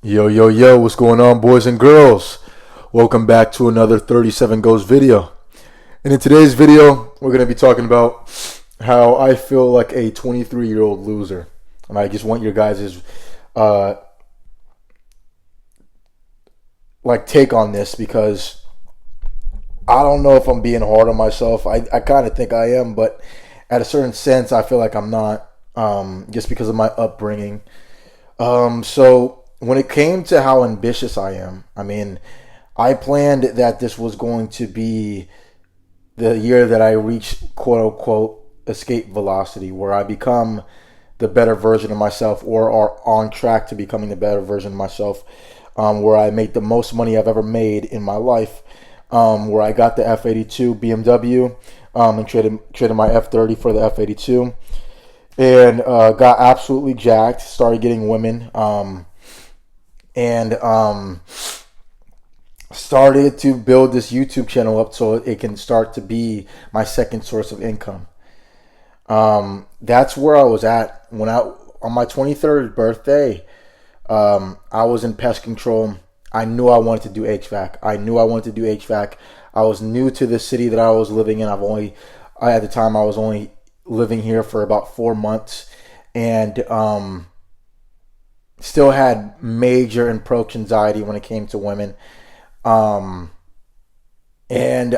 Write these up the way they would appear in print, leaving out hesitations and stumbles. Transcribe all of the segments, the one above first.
Yo, yo, yo, what's going on, boys and girls? Welcome back to another 37 Goes video. And in today's video, we're going to be talking about how I feel like a 23-year-old loser. And I just want your guys' uh, take on this because I don't know if I'm being hard on myself. I kind of think I am, but at a certain sense, I feel like I'm not, just because of my upbringing. So when it came to how ambitious I am, I planned that this was going to be the year that I reach quote unquote escape velocity, where I become the better version of myself or are on track to becoming the better version of myself, where I make the most money I've ever made in my life, where I got the F82 BMW, and traded my F30 for the F82, and got absolutely jacked, started getting women, and started to build this YouTube channel up so it can start to be my second source of income. That's where I was at when on my 23rd birthday. I was in pest control. I knew I wanted to do HVAC. I was new to the city that I was living in. At the time, I was only living here for about 4 months, and still had major approach anxiety when it came to women. And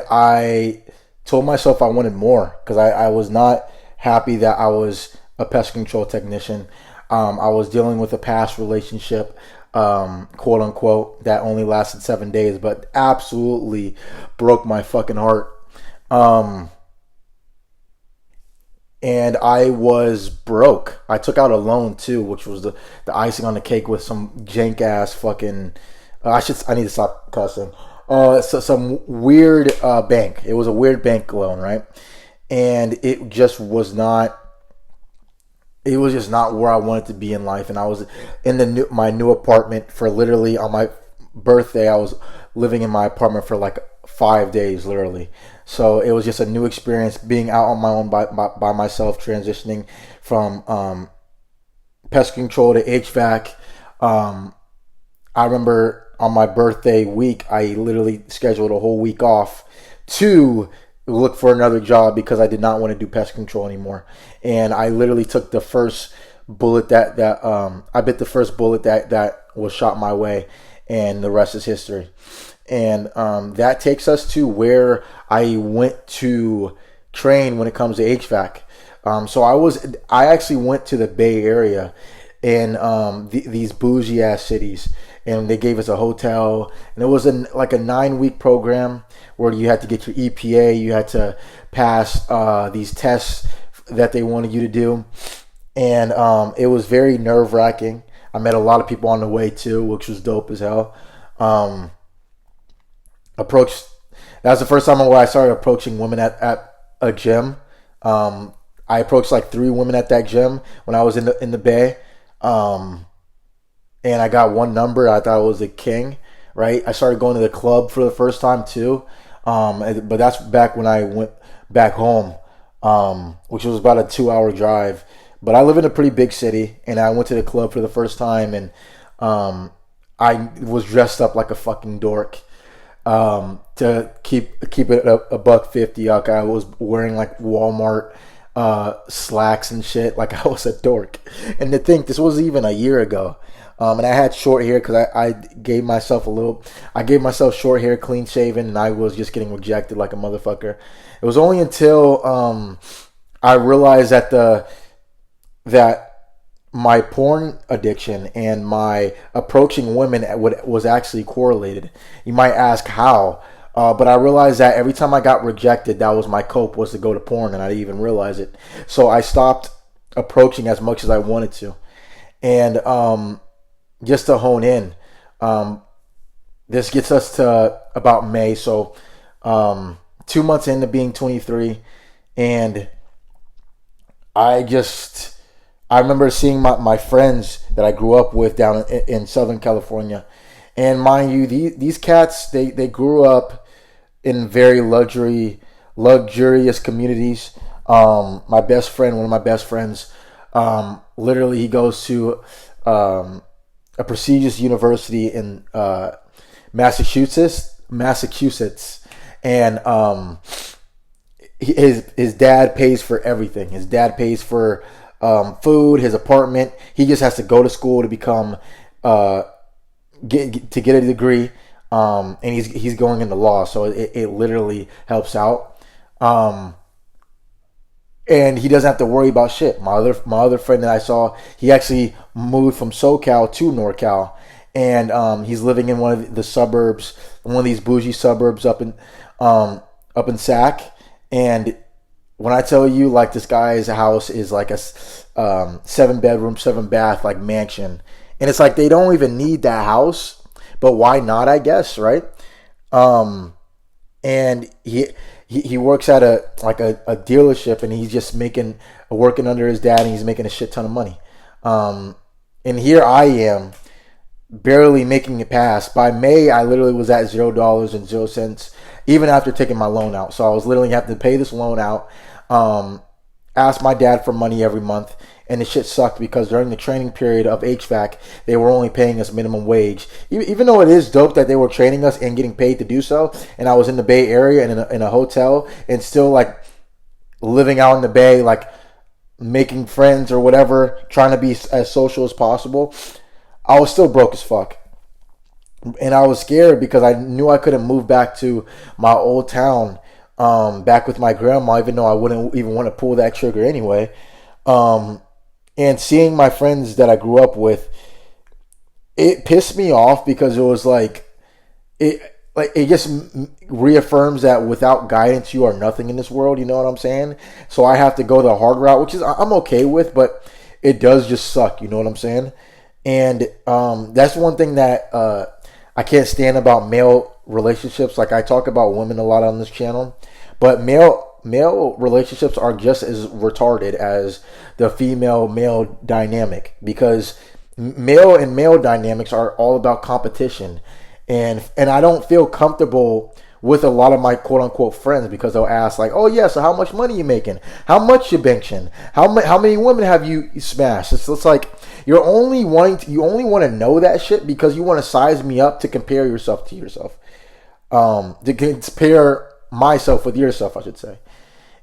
I told myself I wanted more because I was not happy that I was a pest control technician. I was dealing with a past relationship, quote unquote, that only lasted 7 days, but absolutely broke my fucking heart. And I was broke. I took out a loan too, which was the icing on the cake with some jank ass fucking. I need to stop cussing. Some weird bank. It was a weird bank loan, right? And it just was not. It was just not where I wanted to be in life. And I was in my new apartment for literally on my birthday. I was living in my apartment for like 5 days, literally. So it was just a new experience being out on my own by myself, transitioning from pest control to HVAC. I remember on my birthday week, I literally scheduled a whole week off to look for another job because I did not want to do pest control anymore. And I literally took the first bullet that I bit the first bullet that was shot my way, and the rest is history. And that takes us to where I went to train when it comes to HVAC. So I actually went to the Bay Area in these bougie ass cities, and they gave us a hotel, and it was like a 9-week program where you had to get your EPA, you had to pass these tests that they wanted you to do, and it was very nerve wracking. I met a lot of people on the way too, which was dope as hell. Approached. That was the first time where I started approaching women at a gym. I approached like 3 women at that gym when I was in the Bay, and I got one number. I thought it was the king, right? I started going to the club for the first time too, but that's back when I went back home, which was about a 2-hour drive. But I live in a pretty big city, and I went to the club for the first time, and I was dressed up like a fucking dork. To keep it a $150. Like I was wearing like Walmart slacks and shit, like I was a dork. And to think this was even a year ago, and I had short hair because I gave myself short hair, clean shaven, and I was just getting rejected like a motherfucker. It was only until I realized that my porn addiction and my approaching women was actually correlated. You might ask how, but I realized that every time I got rejected, that was my cope, was to go to porn, and I didn't even realize it. So I stopped approaching as much as I wanted to. And just to hone in, this gets us to about May. So 2 months into being 23, and I remember seeing my friends that I grew up with down in Southern California. And mind you, these cats, they grew up in very luxurious communities. One of my best friends, literally he goes to a prestigious university in Massachusetts, and his dad pays for everything. His dad pays for food, his apartment. He just has to go to school to become get a degree, and he's going into law, so it literally helps out. And he doesn't have to worry about shit. My other friend that I saw, he actually moved from SoCal to NorCal, and he's living in one of the suburbs, one of these bougie suburbs up in Sac. And when I tell you, like, this guy's house is like a 7 bedroom, 7 bath, like, mansion, and it's like they don't even need that house, but why not? I guess, right? And he works at a dealership, and he's just working under his dad, and he's making a shit ton of money. And here I am, barely making it past. By May, I literally was at $0.00, even after taking my loan out. So I was literally having to pay this loan out, ask my dad for money every month, and the shit sucked because during the training period of HVAC, they were only paying us minimum wage. Even though it is dope that they were training us and getting paid to do so, and I was in the Bay Area and in a hotel, and still, like, living out in the Bay, like, making friends or whatever, trying to be as social as possible, I was still broke as fuck. And I was scared because I knew I couldn't move back to my old town, back with my grandma, even though I wouldn't even want to pull that trigger anyway. And seeing my friends that I grew up with, it pissed me off because it was like it just reaffirms that without guidance you are nothing in this world. You know what I'm saying? So I have to go the hard route, which is I'm okay with, but it does just suck. You know what I'm saying? And that's one thing that I can't stand about male relationships. Like, I talk about women a lot on this channel, but male relationships are just as retarded as the female male dynamic, because male and male dynamics are all about competition, and I don't feel comfortable with a lot of my quote unquote friends because they'll ask, like, oh yeah, so how much money you making, how much you benching, how many women have you smashed. It's like you only want to know that shit because you want to size me up to compare yourself to yourself, to compare myself with yourself, I should say.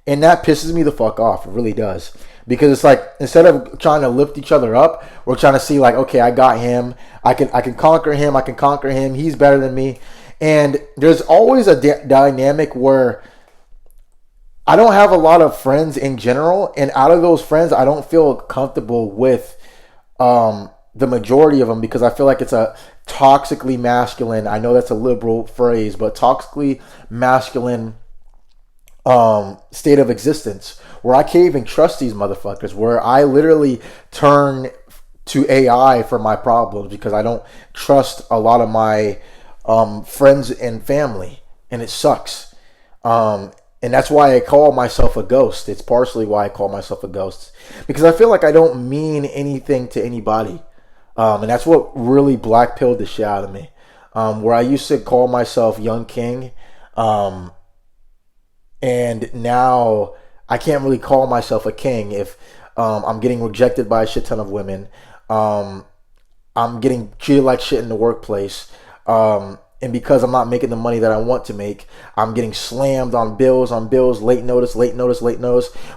And that pisses me the fuck off. It really does. Because it's like, instead of trying to lift each other up, we're trying to see, like, okay, I got him. I can conquer him. I can conquer him. He's better than me. And there's always a dynamic where I don't have a lot of friends in general. And out of those friends, I don't feel comfortable with the majority of them, because I feel like it's a toxically masculine. I know that's a liberal phrase, but toxically masculine state of existence where I can't even trust these motherfuckers, where I literally turn to AI for my problems because I don't trust a lot of my friends and family, and it sucks. And that's why I call myself a ghost. It's partially why I call myself a ghost, because I feel like I don't mean anything to anybody. And that's what really black-pilled the shit out of me. Where I used to call myself Young King, and now I can't really call myself a king if I'm getting rejected by a shit ton of women. I'm getting treated like shit in the workplace. And because I'm not making the money that I want to make, I'm getting slammed on bills, late notice.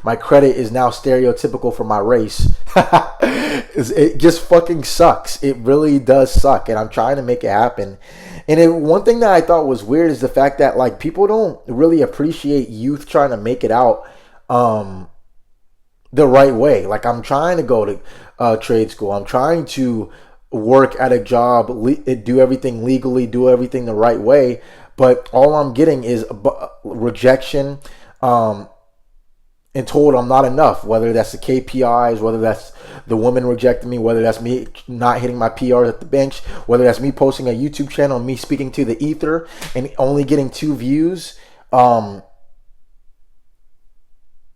My credit is now stereotypical for my race. It just fucking sucks. It really does suck. And I'm trying to make it happen. And one thing that I thought was weird is the fact that, like, people don't really appreciate youth trying to make it out the right way. Like, I'm trying to go to trade school. I'm trying to work at a job, do everything legally, do everything the right way. But all I'm getting is rejection, and told I'm not enough, whether that's the KPIs, whether that's the woman rejecting me, whether that's me not hitting my PRs at the bench, whether that's me posting a YouTube channel and me speaking to the ether and only getting 2 views. You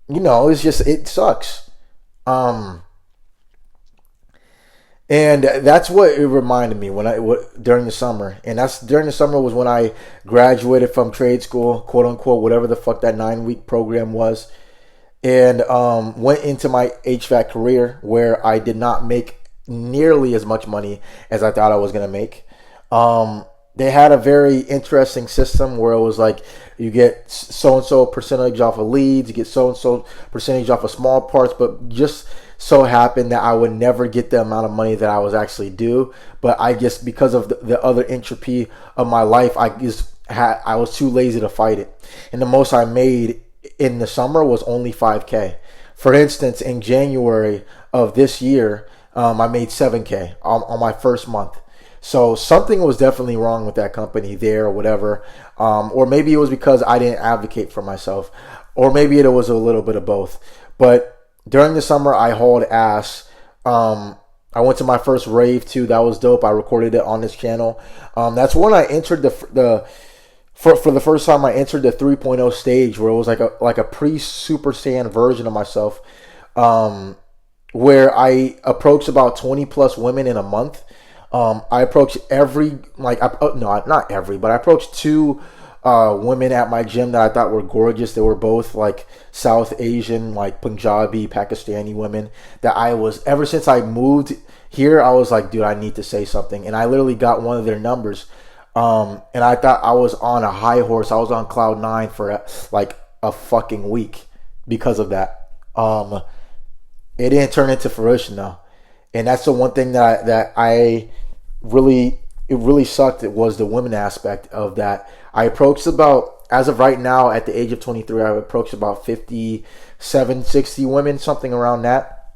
know, it sucks. And that's what it reminded me during the summer. And that's during the summer was when I graduated from trade school, quote unquote, whatever the fuck that 9-week program was. And went into my HVAC career, where I did not make nearly as much money as I thought I was going to make. They had a very interesting system where it was like you get so and so percentage off of leads, you get so and so percentage off of small parts, but just so happened that I would never get the amount of money that I was actually due. But I guess because of the other entropy of my life, I was too lazy to fight it. And the most I made in the summer was only 5K. For instance, in January of this year, I made 7K on my first month. So something was definitely wrong with that company there or whatever. Or maybe it was because I didn't advocate for myself. Or maybe it was a little bit of both. But during the summer, I hauled ass. I went to my first rave too. That was dope. I recorded it on this channel. That's when I entered for the first time I entered the 3.0 stage, where it was like a pre-Super Saiyan version of myself, where I approached about 20 plus women in a month. I approached not every, but I approached two women at my gym that I thought were gorgeous. They were both like South Asian, like Punjabi, Pakistani women that ever since I moved here, I was like, dude, I need to say something. And I literally got one of their numbers. And I thought I was on a high horse. I was on cloud 9 for like a fucking week because of that. It didn't turn into fruition though. And that's the one thing that I really, it really sucked. It was the women aspect of that. I approached about, as of right now, at the age of 23, I approached about 57, 60 women, something around that.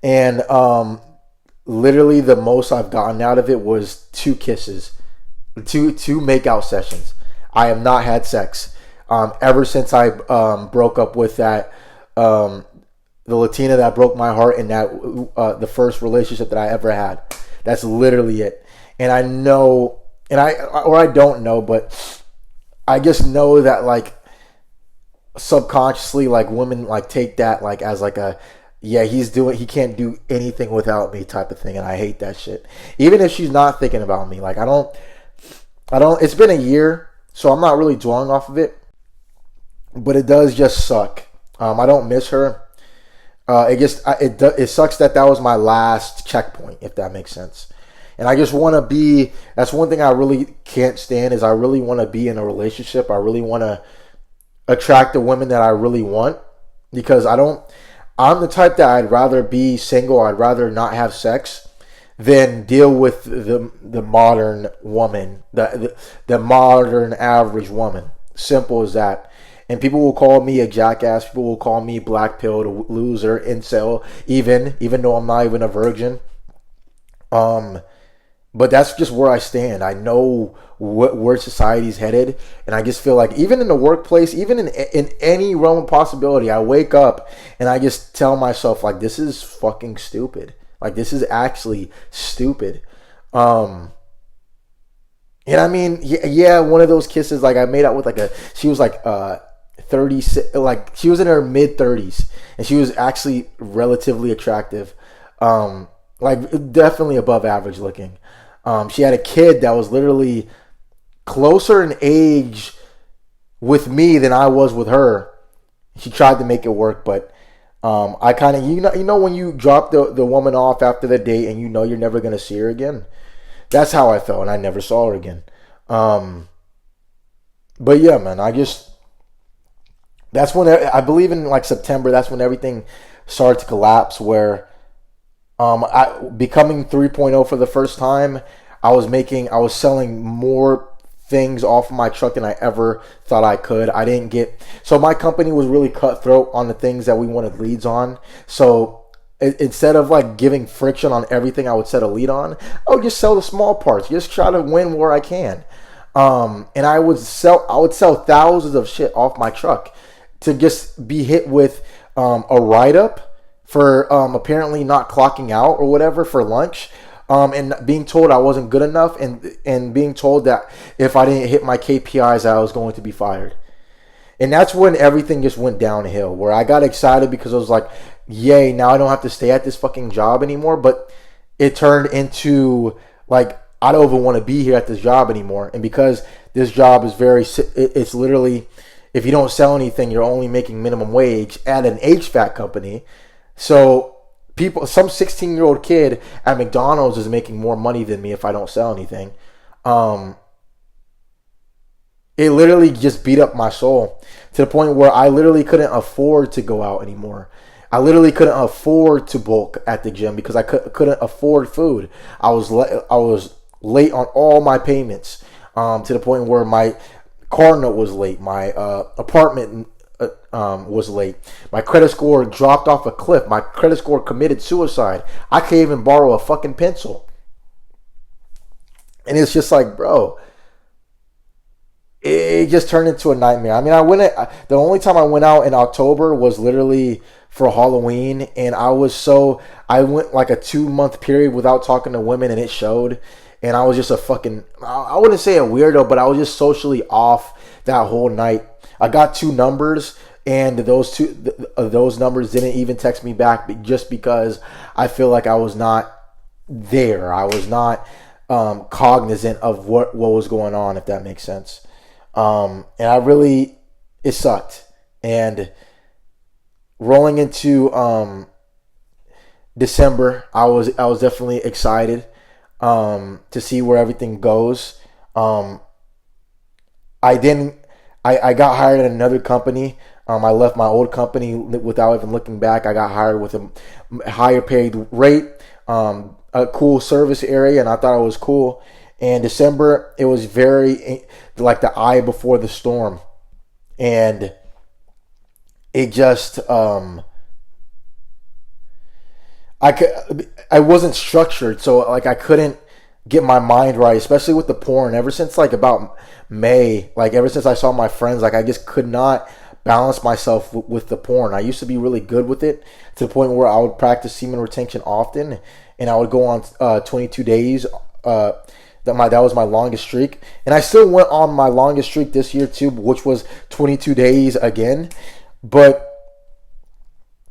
And literally the most I've gotten out of it was 2 kisses, two makeout sessions. I have not had sex ever since I broke up with that the Latina that broke my heart in that the first relationship that I ever had. That's literally it. And I know, I don't know, but I just know that like subconsciously, like women like take that like as like a, yeah, he can't do anything without me type of thing. And I hate that shit. Even if she's not thinking about me, like I don't, it's been a year, so I'm not really dwelling off of it, but it does just suck. I don't miss her. It sucks that was my last checkpoint, if that makes sense. And I just want to be, that's one thing I really can't stand, is I really want to be in a relationship. I really want to attract the women that I really want, because I'm the type that I'd rather be single. I'd rather not have sex than deal with the modern woman, the modern average woman. Simple as that. And people will call me a jackass. People will call me black pilled, loser, incel, even though I'm not even a virgin. But that's just where I stand. I know where society's headed, and I just feel like even in the workplace, even in any realm of possibility, I wake up and I just tell myself like, this is fucking stupid. Like, this is actually stupid. And I mean, yeah, one of those kisses, like I made out with she was like 36, like she was in her mid 30s, and she was actually relatively attractive, like definitely above average looking. She had a kid that was literally closer in age with me than I was with her. She tried to make it work, but I kind of, you know when you drop the woman off after the date and you know you're never gonna see her again. That's how I felt, and I never saw her again. But yeah, man, that's when I believe in like September. That's when everything started to collapse. Where becoming 3.0 for the first time, I was selling more things off of my truck than I ever thought I could. So my company was really cutthroat on the things that we wanted leads on. So instead of like giving friction on everything I would set a lead on, I would just sell the small parts. Just try to win where I can. And I would sell thousands of shit off my truck to just be hit with a write-up for apparently not clocking out or whatever for lunch, and being told I wasn't good enough, and being told that if I didn't hit my KPIs, I was going to be fired. And that's when everything just went downhill, where I got excited because I was like, yay, now I don't have to stay at this fucking job anymore. But it turned into like, I don't even want to be here at this job anymore. And because this job is it's literally, if you don't sell anything, you're only making minimum wage at an HVAC company. So some 16-year-old kid at McDonald's is making more money than me if I don't sell anything. Um, it literally just beat up my soul to the point where I literally couldn't afford to go out anymore. I literally couldn't afford to bulk at the gym because I couldn't afford food. I was late on all my payments, to the point where my car note was late, my apartment was late, my credit score dropped off a cliff, my credit score committed suicide. I can't even borrow a fucking pencil, and it's just like, bro, it just turned into a nightmare. I mean, the only time I went out in October was literally for Halloween, and I went like a 2-month period without talking to women, and it showed. And I was just a fucking, I wouldn't say a weirdo, but I was just socially off that whole night. I got 2 numbers, and those numbers didn't even text me back just because I feel like I was not there. I was not cognizant of what was going on, if that makes sense. And it sucked. And rolling into December, I was definitely excited to see where everything goes. I got hired at another company. I left my old company without even looking back. I got hired with a higher paid rate, a cool service area, and I thought it was cool. And December, it was very like the eye before the storm. And it just, I wasn't structured, so like I couldn't get my mind right, especially with the porn. Ever since like about May, like ever since I saw my friends, like I just could not balance myself with the porn. I used to be really good with it to the point where I would practice semen retention often, and I would go on 22 days. That was my longest streak, and I still went on my longest streak this year too, which was 22 days again. But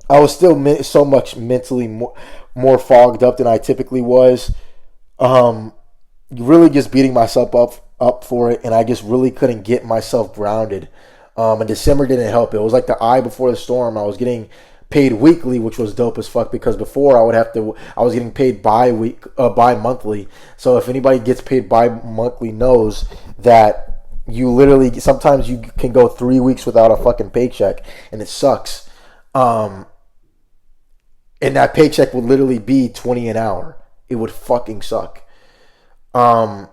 I was still so much mentally more fogged up than I typically was. Really just beating myself up for it, and I just really couldn't get myself grounded. And December didn't help. It was like the eye before the storm. I was getting paid weekly, which was dope as fuck, because before I was getting paid bi-monthly. So if anybody gets paid bi-monthly knows that you literally, sometimes you can go 3 weeks without a fucking paycheck, and it sucks. And that paycheck would literally be $20 an hour. It would fucking suck. And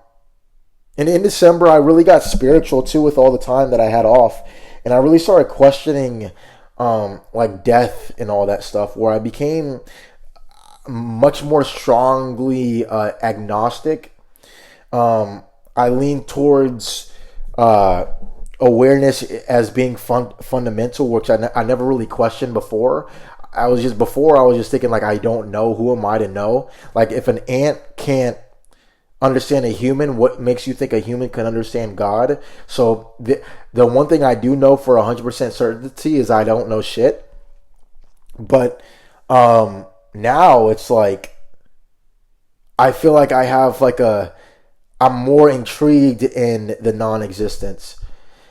in December, I really got spiritual too with all the time that I had off, and I really started questioning like death and all that stuff, where I became much more strongly agnostic. I leaned towards awareness as being fundamental, which I never really questioned before. I was just thinking, like, I don't know. Who am I to know? Like, if an ant can't understand a human, what makes you think a human can understand God? So the one thing I do know for 100% certainty is I don't know shit. But now it's like I feel like I have like I'm more intrigued in the non-existence.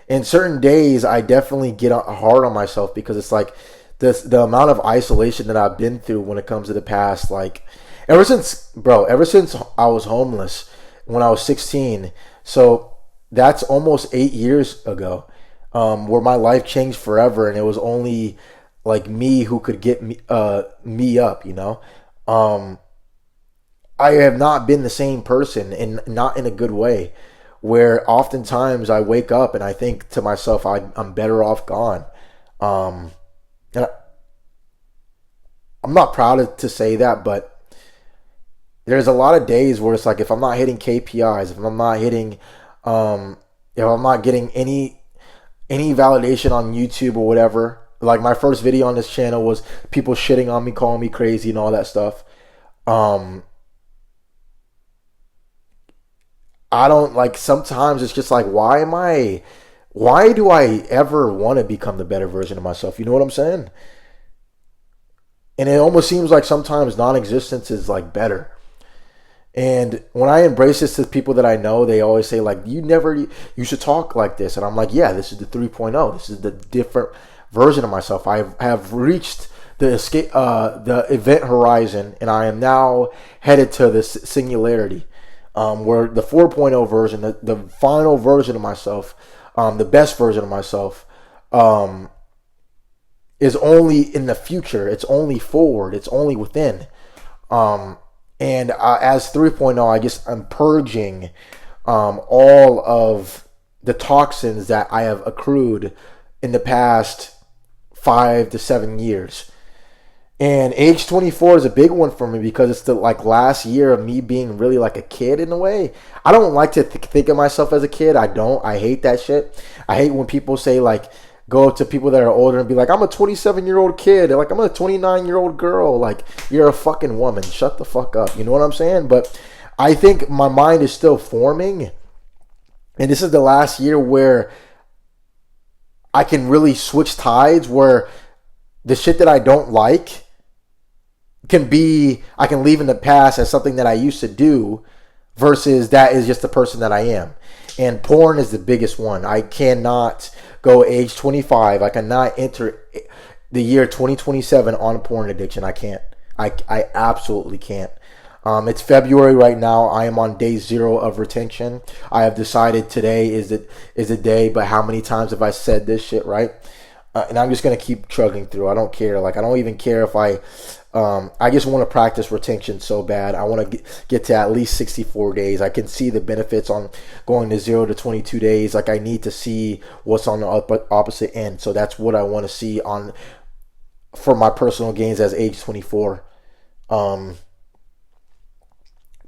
In certain days, I definitely get hard on myself because it's like the amount of isolation that I've been through when it comes to the past, like ever since I was homeless when I was 16. So that's almost 8 years ago, where my life changed forever, and it was only like me who could get me up, you know. I have not been the same person, and not in a good way, where oftentimes I wake up and I think to myself, I'm better off gone. And I'm not proud to say that, but there's a lot of days where it's like, if I'm not hitting KPIs, if I'm not hitting, if I'm not getting any validation on YouTube or whatever, like my first video on this channel was people shitting on me, calling me crazy and all that stuff. I don't like, sometimes it's just like, why do I ever want to become the better version of myself? You know what I'm saying? And it almost seems like sometimes non-existence is like better. And when I embrace this to people that I know, they always say like, you should talk like this. And I'm like, yeah, this is the 3.0. This is the different version of myself. I have reached the event horizon, and I am now headed to this singularity, where the 4.0 version, the final version of myself, the best version of myself, is only in the future. It's only forward. It's only within. And as 3.0, I guess I'm purging all of the toxins that I have accrued in the past 5 to 7 years. And age 24 is a big one for me because it's the like last year of me being really like a kid in a way. I don't like to think of myself as a kid. I don't. I hate that shit. I hate when people say like, go to people that are older and be like, I'm a 27-year-old kid. Like, I'm a 29-year-old girl. Like, you're a fucking woman. Shut the fuck up. You know what I'm saying? But I think my mind is still forming. And this is the last year where I can really switch tides, where the shit that I don't like I can leave in the past as something that I used to do, versus that is just the person that I am. And porn is the biggest one. I cannot go age 25. I cannot enter the year 2027 on porn addiction. I can't. I absolutely can't. It's February right now. I am on day 0 of retention. I have decided today is a day, but how many times have I said this shit, right? And I'm just going to keep chugging through. I don't care. Like, I don't even care if I just want to practice retention so bad. I want to get to at least 64 days. I can see the benefits on going to 0 to 22 days. Like, I need to see what's on the opposite end. So that's what I want to see for my personal gains as age 24.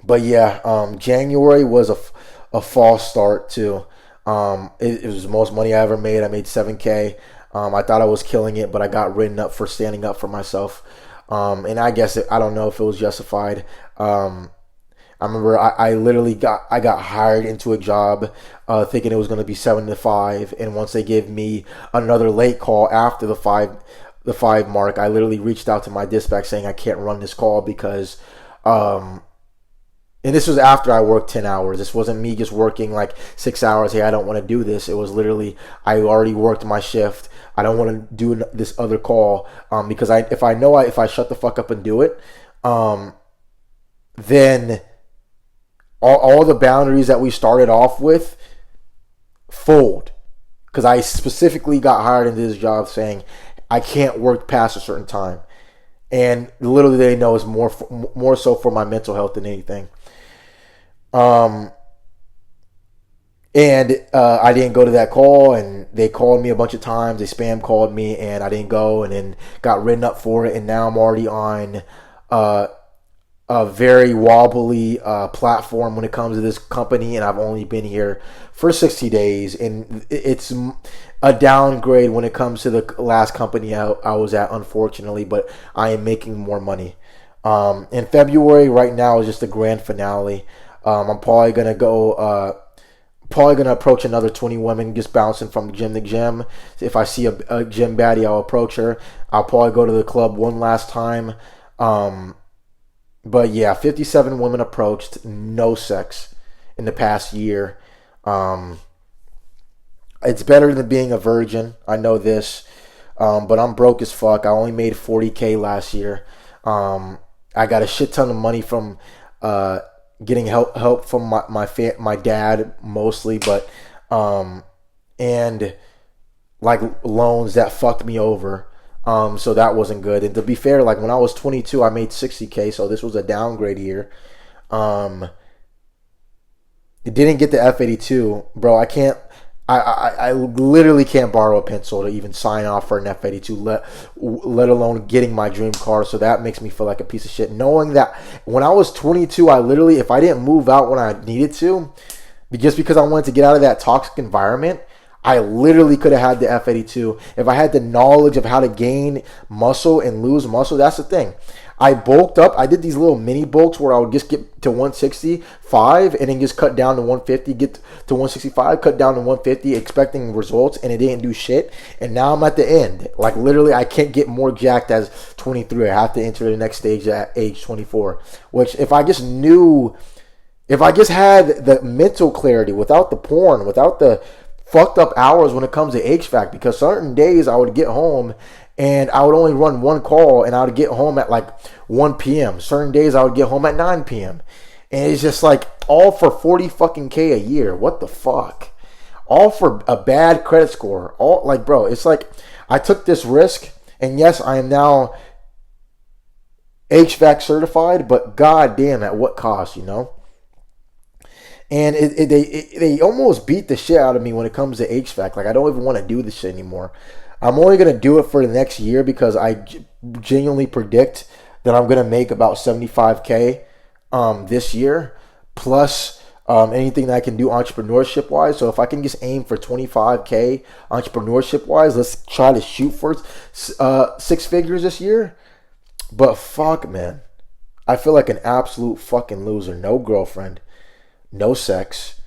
But yeah, January was a false start too. It was the most money I ever made. I made $7K. I thought I was killing it, but I got written up for standing up for myself. And I guess I don't know if it was justified. I remember I literally got hired into a job thinking it was going to be 7 to 5, and once they gave me another late call after the 5 mark, I literally reached out to my dispatch saying I can't run this call because and this was after I worked 10 hours. This wasn't me just working like 6 hours. Hey, I don't want to do this. It was literally, I already worked my shift. I don't want to do this other call because if I shut the fuck up and do it, then all the boundaries that we started off with fold. Because I specifically got hired into this job saying I can't work past a certain time. And little do they know, it's more so for my mental health than anything. And I didn't go to that call, and they called me a bunch of times. They spam called me, and I didn't go, and then got written up for it. And now I'm already on a very wobbly platform when it comes to this company, and I've only been here for 60 days, and it's a downgrade when it comes to the last company I was at, unfortunately, but I am making more money. In February right now is just the grand finale. I'm probably going to go... Probably going to approach another 20 women just bouncing from gym to gym. If I see a gym baddie, I'll approach her. I'll probably go to the club one last time. But yeah, 57 women approached. No sex in the past year. It's better than being a virgin. I know this. But I'm broke as fuck. I only made $40K last year. I got a shit ton of money from... getting help from my dad mostly, but and like loans that fucked me over, so that wasn't good. And to be fair, like when I was 22, I made $60K, so this was a downgrade year. It didn't get the F82, bro. I literally can't borrow a pencil to even sign off for an F82, let alone getting my dream car. So that makes me feel like a piece of shit. Knowing that when I was 22, I literally, if I didn't move out when I needed to, just because I wanted to get out of that toxic environment, I literally could have had the F82. If I had the knowledge of how to gain muscle and lose muscle, that's the thing. I bulked up. I did these little mini bulks where I would just get to 165 and then just cut down to 150, get to 165, cut down to 150, expecting results, and it didn't do shit. And now I'm at the end. Like literally, I can't get more jacked as 23. I have to enter the next stage at age 24. Which if I just had the mental clarity without the porn, without the fucked up hours when it comes to HVAC, because certain days I would get home and I would only run one call, and I would get home at like 1 p.m. Certain days I would get home at 9 p.m. And it's just like all for 40 fucking K a year. What the fuck? All for a bad credit score. All like, bro, it's like I took this risk, and yes, I am now HVAC certified, but goddamn, at what cost, you know? And they almost beat the shit out of me when it comes to HVAC. Like, I don't even want to do this shit anymore. I'm only going to do it for the next year because I genuinely predict that I'm going to make about 75K this year, plus anything that I can do entrepreneurship wise. So if I can just aim for 25K entrepreneurship wise, let's try to shoot for 6 figures this year. But fuck, man, I feel like an absolute fucking loser. No girlfriend, no sex,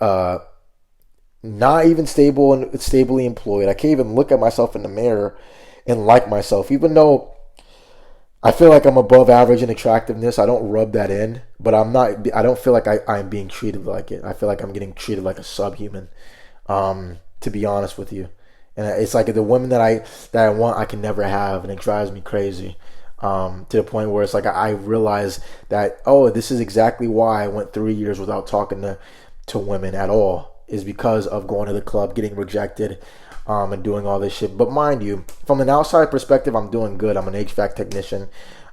not even stably employed. I can't even look at myself in the mirror and like myself, even though I feel like I'm above average in attractiveness. I don't rub that in, but I'm not. I don't feel like I'm being treated like it. I feel like I'm getting treated like a subhuman. To be honest with you, and it's like the women that I want, I can never have, and it drives me crazy. To the point where it's like I realize that, oh, this is exactly why I went 3 years without talking to women at all, is because of going to the club, getting rejected, and doing all this shit. But mind you, from an outside perspective, I'm doing good. I'm an HVAC technician.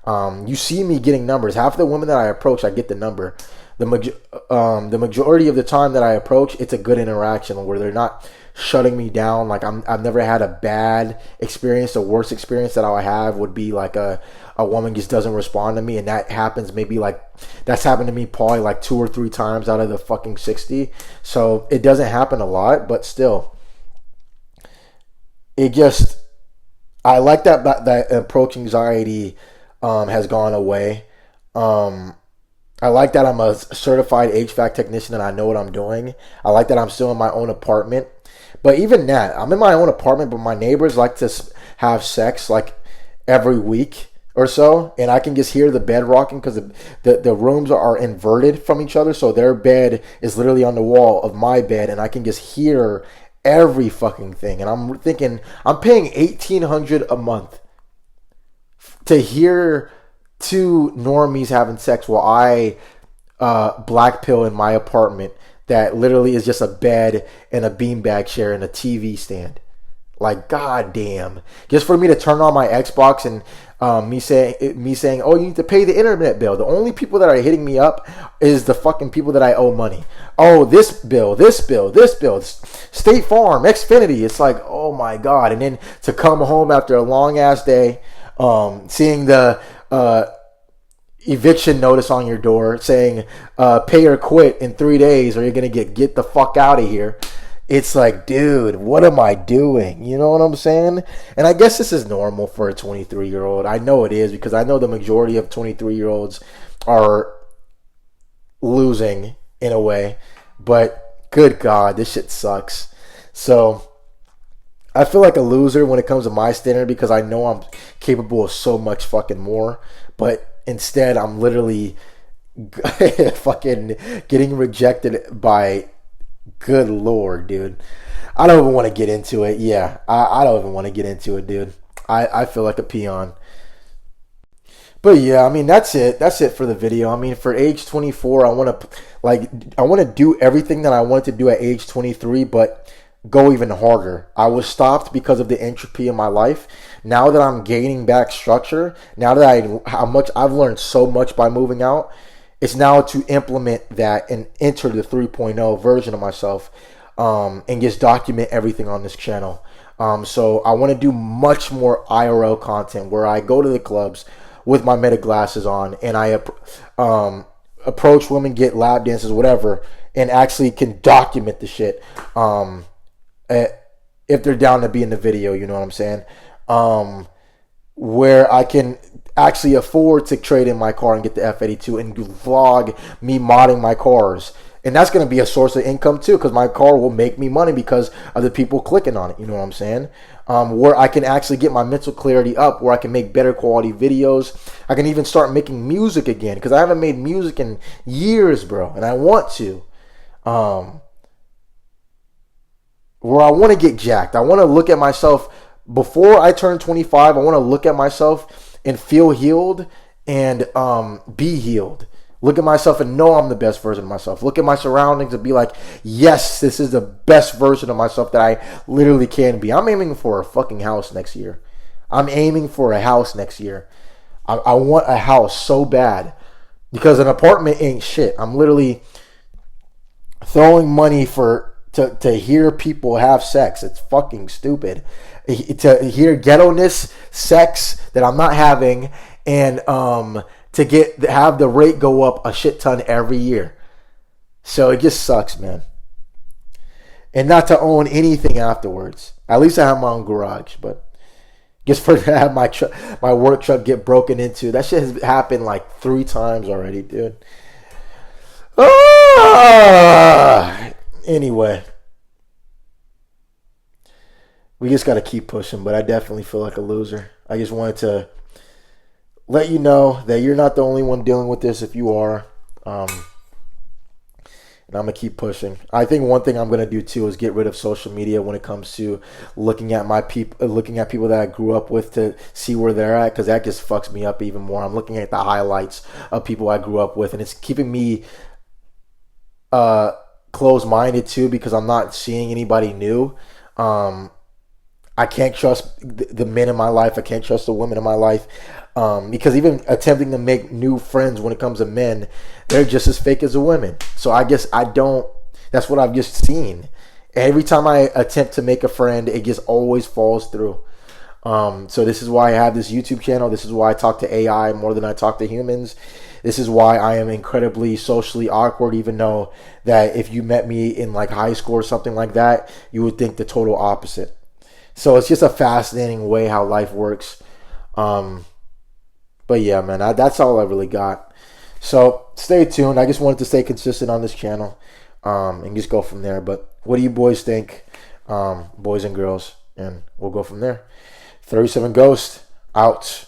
You see me getting numbers. Half of the women that I approach, I get the number. The majority of the time that I approach, it's a good interaction where they're not shutting me down. Like I've never had a bad experience. The worst experience that I have would be like a woman just doesn't respond to me, and that happens that's happened to me probably like 2 or 3 times out of the fucking 60. So it doesn't happen a lot, but still, I like that approach anxiety has gone away. I like that I'm a certified HVAC technician and I know what I'm doing. I like that I'm still in my own apartment. But even that, I'm in my own apartment, but my neighbors like to have sex like every week or so, and I can just hear the bed rocking because the rooms are inverted from each other, so their bed is literally on the wall of my bed, and I can just hear every fucking thing. And I'm thinking, I'm paying $1,800 a month to hear 2 normies having sex while I black pill in my apartment that literally is just a bed and a beanbag chair and a TV stand. Like, goddamn. Just for me to turn on my Xbox and me saying, oh, you need to pay the internet bill. The only people that are hitting me up is the fucking people that I owe money. Oh, this bill, State Farm, Xfinity. It's like, oh my God. And then to come home after a long ass day, seeing the eviction notice on your door saying pay or quit in 3 days or you're gonna get the fuck out of here. It's like, dude, what am I doing? You know what I'm saying? And I guess this is normal for a 23-year-old. I know it is, because I know the majority of 23-year-olds are losing in a way. But good God, this shit sucks. So I feel like a loser when it comes to my standard, because I know I'm capable of so much fucking more. But instead, I'm literally fucking getting rejected by, good Lord, dude. I don't even want to get into it. Yeah, I don't even want to get into it, dude. I feel like a peon. But yeah, I mean, that's it. That's it for the video. I mean, for age 24, I want to do everything that I wanted to do at age 23, but go even harder. I was stopped because of the entropy in my life. Now that I'm gaining back structure, now that I've learned so much by moving out, it's now to implement that and enter the 3.0 version of myself, and just document everything on this channel. So I want to do much more IRL content where I go to the clubs with my Meta glasses on and I approach women, get lap dances, whatever, and actually can document the shit. If they're down to be in the video, you know what I'm saying? Where I can actually afford to trade in my car and get the F82 and vlog me modding my cars. And that's going to be a source of income too, because my car will make me money because of the people clicking on it. You know what I'm saying? Where I can actually get my mental clarity up, where I can make better quality videos. I can even start making music again, because I haven't made music in years, bro. And I want to. Where I want to get jacked. I want to look at myself before I turn 25, I want to look at myself and feel healed and be healed. Look at myself and know I'm the best version of myself. Look at my surroundings and be like, yes, this is the best version of myself that I literally can be. I'm aiming for a fucking house next year. I'm aiming for a house next year. I want a house so bad because an apartment ain't shit. I'm literally throwing money to hear people have sex. It's fucking stupid. To hear ghetto-ness sex that I'm not having, and to have the rate go up a shit ton every year. So it just sucks, man. And not to own anything afterwards. At least I have my own garage, but just for to have my work truck get broken into. That shit has happened like 3 times already, dude. Anyway, we just got to keep pushing, but I definitely feel like a loser. I just wanted to let you know that you're not the only one dealing with this if you are. And I'm going to keep pushing. I think one thing I'm going to do too is get rid of social media when it comes to looking at people that I grew up with to see where they're at, because that just fucks me up even more. I'm looking at the highlights of people I grew up with, and it's keeping me closed-minded too, because I'm not seeing anybody new. I can't trust the men in my life. I can't trust the women in my life. Because even attempting to make new friends when it comes to men, they're just as fake as the women. So I guess that's what I've just seen. Every time I attempt to make a friend, it just always falls through. So this is why I have this YouTube channel. This is why I talk to AI more than I talk to humans. This is why I am incredibly socially awkward, even though that if you met me in like high school or something like that, you would think the total opposite. So it's just a fascinating way how life works. But yeah, man, that's all I really got. So stay tuned. I just wanted to stay consistent on this channel and just go from there. But what do you boys think, boys and girls? And we'll go from there. 37 Ghost, out.